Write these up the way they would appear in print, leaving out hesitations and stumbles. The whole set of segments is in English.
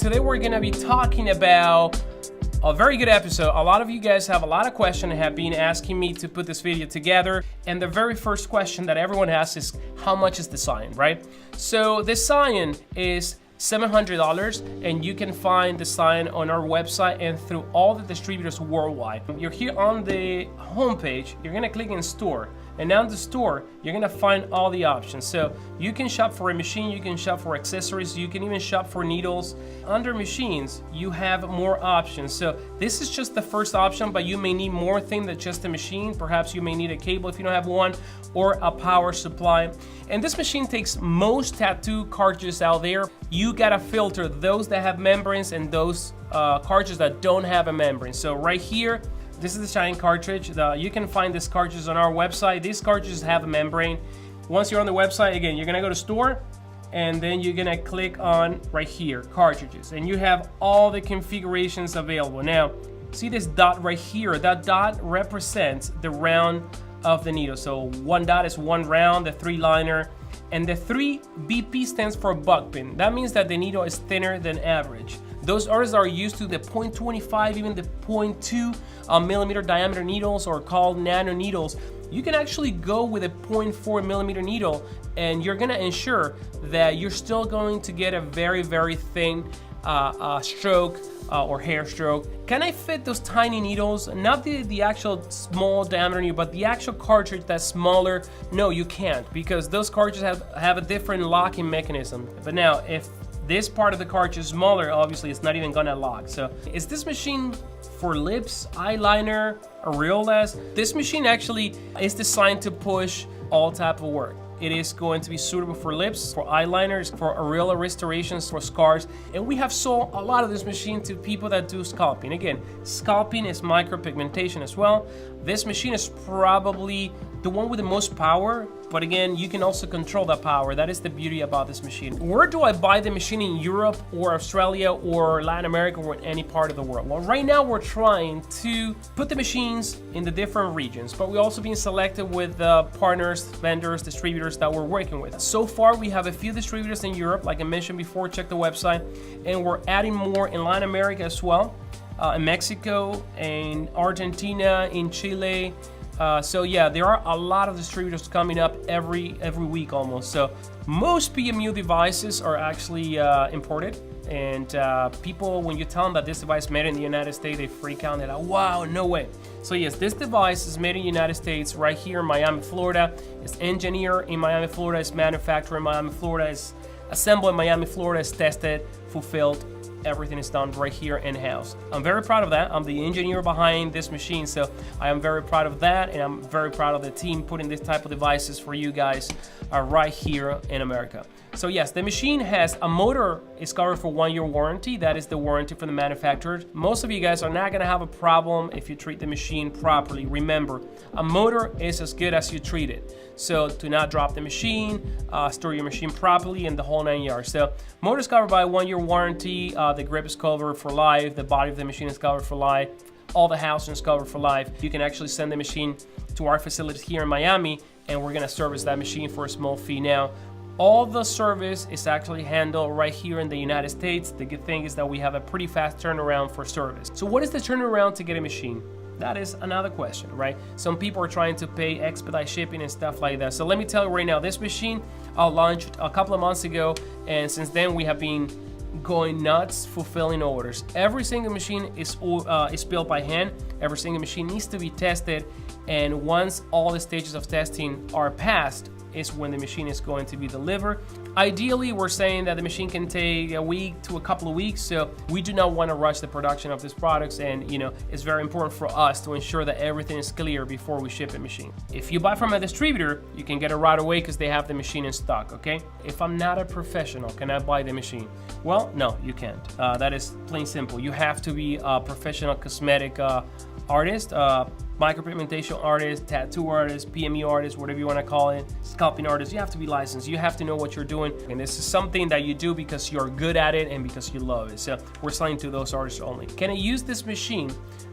Today we're gonna be talking about a very good episode. A lot of you guys have a lot of questions and have been asking me to put this video together. And the very first question that everyone asks is, how much is the Xion, right? So the Xion is $700 and you can find the Xion on our website and through all the distributors worldwide. You're here on the homepage, you're gonna click in store. And now in the store, you're gonna find all the options. So you can shop for a machine, you can shop for accessories, you can even shop for needles. Under machines, you have more options. So this is just the first option, but you may need more things than just a machine. Perhaps you may need a cable if you don't have one, or a power supply. And this machine takes most tattoo cartridges out there. You gotta filter those that have membranes and those cartridges that don't have a membrane. So right here, this is the Xion cartridge. You can find this cartridge on our website. These cartridges have a membrane. Once you're on the website, again, you're gonna go to store, and then you're gonna click on right here, cartridges, and you have all the configurations available. Now, see this dot right here? That dot represents the round of the needle. So one dot is one round, the 3-liner, and the 3 BP stands for buck pin. That means that the needle is thinner than average. Those others are used to the 0.25, even the 0.2 millimeter diameter needles, or called nano needles. You can actually go with a 0.4 millimeter needle, and you're gonna ensure that you're still going to get a very, very thin stroke or hair stroke. Can I fit those tiny needles? Not the actual small diameter needle, but the actual cartridge that's smaller? No, you can't, because those cartridges have a different locking mechanism. But now, if this part of the cartridge is smaller, obviously it's not even gonna lock. So is this machine for lips, eyeliner, areolas? This machine actually is designed to push all type of work. It is going to be suitable for lips, for eyeliners, for areola restorations, for scars. And we have sold a lot of this machine to people that do scalping. Again, scalping is micropigmentation as well. This machine is probably the one with the most power, but again, you can also control that power. That is the beauty about this machine. Where do I buy the machine? In Europe or Australia or Latin America or in any part of the world? Well, right now we're trying to put the machines in the different regions, but we're also being selected with partners, vendors, distributors that we're working with. So far, we have a few distributors in Europe, like I mentioned before, check the website, and we're adding more in Latin America as well, in Mexico, in Argentina, in Chile. So yeah, there are a lot of distributors coming up every week almost. So most PMU devices are actually imported, and people, when you tell them that this device is made in the United States, they freak out. They're like, wow, no way. So yes, this device is made in the United States, right here in Miami, Florida. It's engineered in Miami, Florida. It's manufactured in Miami, Florida. It's assembled in Miami, Florida. It's tested, fulfilled. Everything is done right here in-house. I'm very proud of that. I'm the engineer behind this machine, so I am very proud of that, and I'm very proud of the team putting this type of devices for you guys right here in America. So yes, the machine has a motor. Is covered for 1-year warranty. That is the warranty from the manufacturer. Most of you guys are not gonna have a problem if you treat the machine properly. Remember, a motor is as good as you treat it. So do not drop the machine, store your machine properly, and the whole 9 yards. So motor is covered by a 1-year warranty. The grip is covered for life. The body of the machine is covered for life. All the housing is covered for life. You can actually send the machine to our facilities here in Miami, and we're gonna service that machine for a small fee. Now, all the service is actually handled right here in the United States. The good thing is that we have a pretty fast turnaround for service. So what is the turnaround to get a machine? That is another question, right? Some people are trying to pay expedite shipping and stuff like that. So let me tell you right now, this machine launched a couple of months ago, and since then we have been going nuts fulfilling orders. Every single machine is built by hand. Every single machine needs to be tested, and once all the stages of testing are passed, is when the machine is going to be delivered. Ideally, we're saying that the machine can take a week to a couple of weeks, so we do not want to rush the production of these products, and it's very important for us to ensure that everything is clear before we ship a machine. If you buy from a distributor, you can get it right away because they have the machine in stock, okay? If I'm not a professional, can I buy the machine? Well, no, you can't. That is plain simple. You have to be a professional cosmetic artist, micropigmentation artist, tattoo artist, PMU artist, whatever you want to call it, scalping artist. You have to be licensed. You have to know what you're doing. And this is something that you do because you're good at it and because you love it. So we're selling to those artists only. Can I use this machine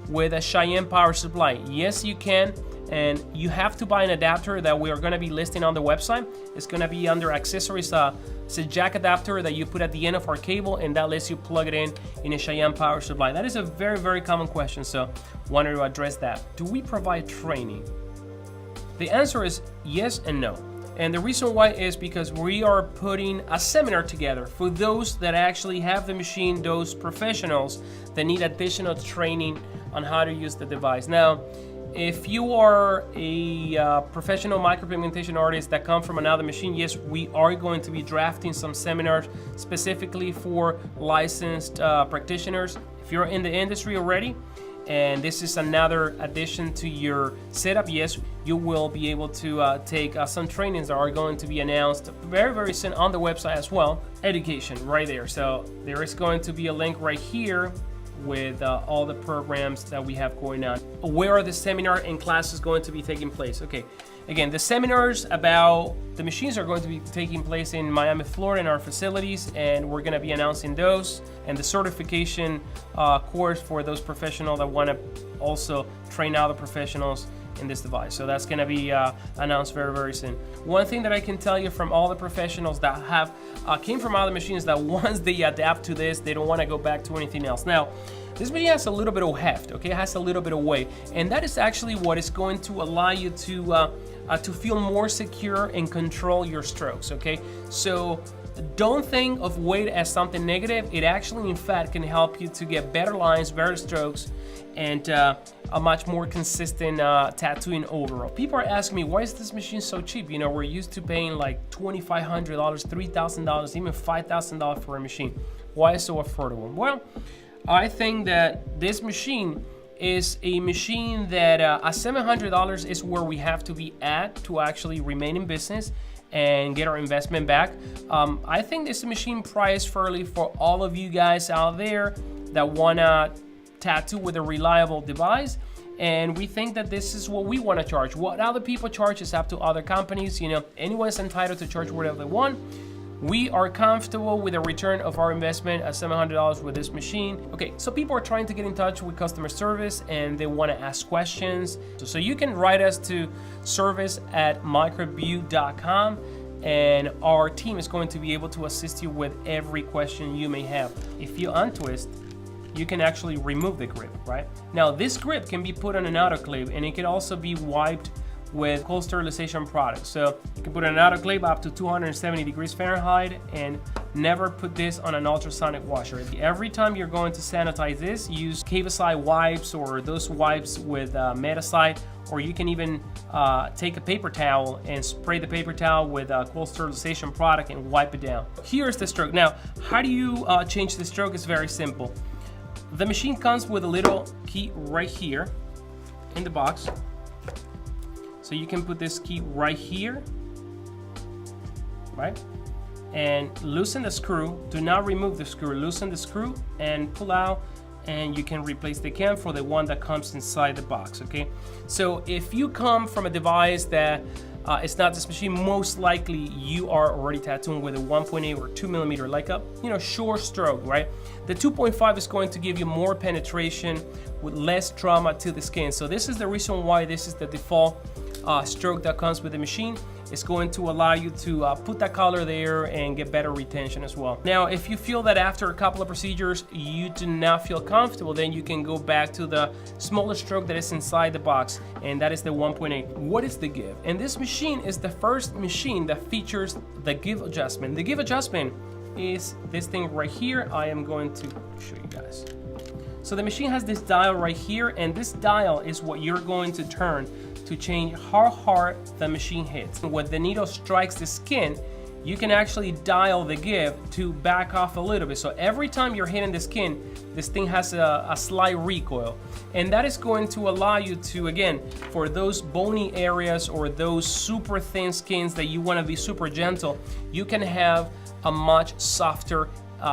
with a Xion power supply? Yes, you can. and you have to buy an adapter that we are going to be listing on the website. It's going to be under accessories. It's a jack adapter that you put at the end of our cable, and that lets you plug it in a Xion power supply. That is a very, very common question, so wanted to address that. Do we provide training? The answer is yes and no. And the reason why is because we are putting a seminar together for those that actually have the machine, those professionals that need additional training on how to use the device. Now, if you are a professional micropigmentation artist that come from another machine, yes, we are going to be drafting some seminars specifically for licensed practitioners. If you're in the industry already, and this is another addition to your setup, yes, you will be able to take some trainings that are going to be announced very, very soon on the website as well. Education right there. So there is going to be a link right here with all the programs that we have going on. Where are the seminar and classes going to be taking place? Okay, again, the seminars about the machines are going to be taking place in Miami, Florida, in our facilities, and we're going to be announcing those, and the certification course for those professionals that want to also train other professionals in this device. So that's going to be announced very, very soon. One thing that I can tell you from all the professionals that have came from other machines, that once they adapt to this, they don't want to go back to anything else. Now, this machine has a little bit of heft, okay? It has a little bit of weight, and that is actually what is going to allow you to feel more secure and control your strokes, okay? So don't think of weight as something negative. It actually, in fact, can help you to get better lines, better strokes, and a much more consistent tattooing overall. People are asking me, why is this machine so cheap? You know, we're used to paying like $2,500, $3,000, even $5,000 for a machine. Why so affordable? Well, I think that this machine is a machine that $700 is where we have to be at to actually remain in business and get our investment back. I think this machine priced fairly for all of you guys out there that wanna tattoo with a reliable device, and we think that this is what we want to charge. What other people charge is up to other companies. You know, anyone's entitled to charge whatever they want. We are comfortable with a return of our investment at $700 with this machine. Okay, so people are trying to get in touch with customer service and they want to ask questions. So you can write us to service@microbeau.com, and our team is going to be able to assist you with every question you may have. If you untwist, you can actually remove the grip, right? Now, this grip can be put on an autoclave, and it can also be wiped with cold sterilization products. So you can put an autoclave up to 270 degrees Fahrenheit, and never put this on an ultrasonic washer. Every time you're going to sanitize this, use Cavicide wipes or those wipes with Metasite, or you can even take a paper towel and spray the paper towel with a cold sterilization product and wipe it down. Here's the stroke. Now, how do you change the stroke? It's very simple. The machine comes with a little key right here in the box. So you can put this key right here, right? And loosen the screw. Do not remove the screw. Loosen the screw and pull out, and you can replace the camphor, the one that comes inside the box, okay? So if you come from a device that it's not this machine, most likely you are already tattooing with a 1.8 or 2 millimeter, like a short stroke, right? The 2.5 is going to give you more penetration with less trauma to the skin. So this is the reason why this is the default stroke that comes with the machine. It's going to allow you to put that color there and get better retention as well. Now, if you feel that after a couple of procedures you do not feel comfortable, then you can go back to the smaller stroke that is inside the box, and that is the 1.8. What is the give? And this machine is the first machine that features the give adjustment. The give adjustment is this thing right here. I am going to show you guys. So the machine has this dial right here, and this dial is what you're going to turn to change how hard the machine hits. When the needle strikes the skin, you can actually dial the give to back off a little bit. So every time you're hitting the skin, this thing has a slight recoil. And that is going to allow you to, again, for those bony areas or those super thin skins that you want to be super gentle, you can have a much softer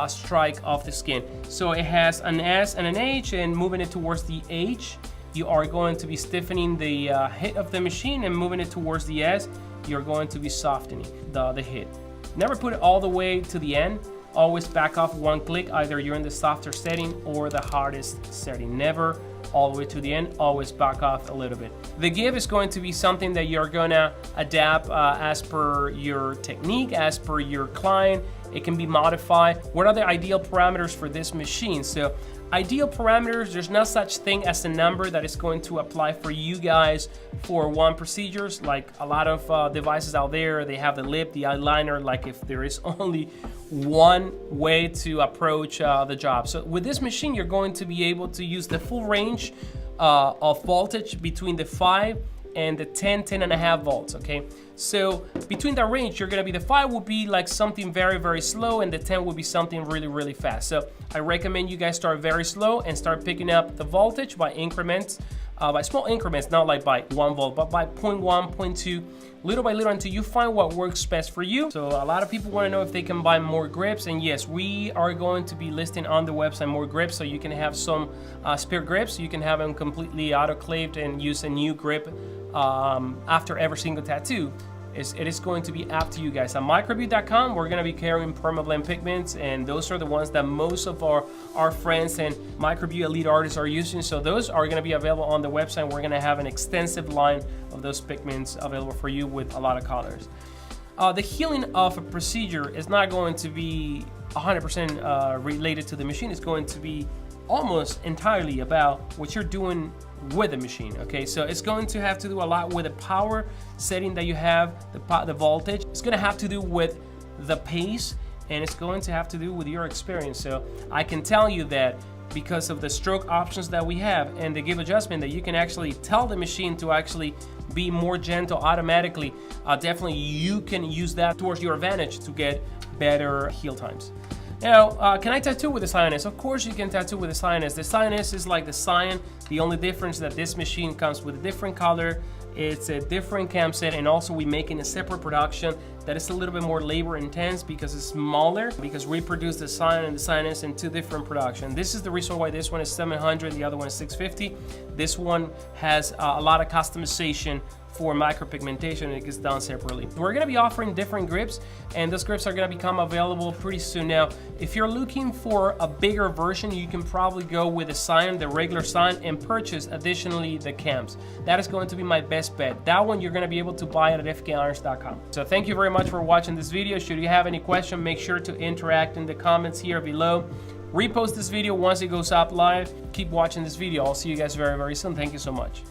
strike of the skin. So it has an S and an H, and moving it towards the H, you are going to be stiffening the hit of the machine, and moving it towards the S, you're going to be softening the hit. Never put it all the way to the end. Always back off one click. Either you're in the softer setting or the hardest setting. Never all the way to the end. Always back off a little bit. The give is going to be something that you're gonna adapt as per your technique, as per your client. It can be modified. What are the ideal parameters for this machine? So ideal parameters, there's no such thing as a number that is going to apply for you guys for one procedures. Like a lot of devices out there, they have the lip, the eyeliner, like if there is only one way to approach the job. So with this machine, you're going to be able to use the full range of voltage between the 5 and the 10.5 volts, okay? So between that range, you're gonna be, the 5 will be like something very, very slow, and the 10 will be something really, really fast. So I recommend you guys start very slow and start picking up the voltage by increments, by small increments, not like by 1 volt, but by 0.1, 0.2, little by little until you find what works best for you. So a lot of people wanna know if they can buy more grips, and yes, we are going to be listing on the website more grips, so you can have some spare grips. You can have them completely autoclaved and use a new grip after every single tattoo. It is going to be up to you guys. At Microbeau.com, we're gonna be carrying permablend pigments, and those are the ones that most of our friends and Microbeau elite artists are using. So those are gonna be available on the website. We're gonna have an extensive line of those pigments available for you with a lot of colors. The healing of a procedure is not going to be 100% related to the machine. It's going to be almost entirely about what you're doing with the machine, okay? So it's going to have to do a lot with the power setting that you have, the voltage. It's gonna have to do with the pace, and it's going to have to do with your experience. So I can tell you that because of the stroke options that we have and the give adjustment, that you can actually tell the machine to actually be more gentle automatically, definitely you can use that towards your advantage to get better heal times. Now, can I tattoo with the XionS? Of course you can tattoo with the XionS. The XionS is like the Xion. The only difference that this machine comes with a different color. It's a different cam set, and also we make in a separate production that is a little bit more labor intense because it's smaller, because we produce the Xion and the XionS in 2 different productions. This is the reason why this one is 700, the other one is 650. This one has a lot of customization for micropigmentation, and it gets done separately. We're gonna be offering different grips, and those grips are gonna become available pretty soon. Now, if you're looking for a bigger version, you can probably go with the Xion, the regular Xion, and purchase additionally the cams. That is going to be my best bet. That one you're gonna be able to buy at fkirons.com. So thank you very much for watching this video. Should you have any question, make sure to interact in the comments here below. Repost this video once it goes up live. Keep watching this video. I'll see you guys very, very soon. Thank you so much.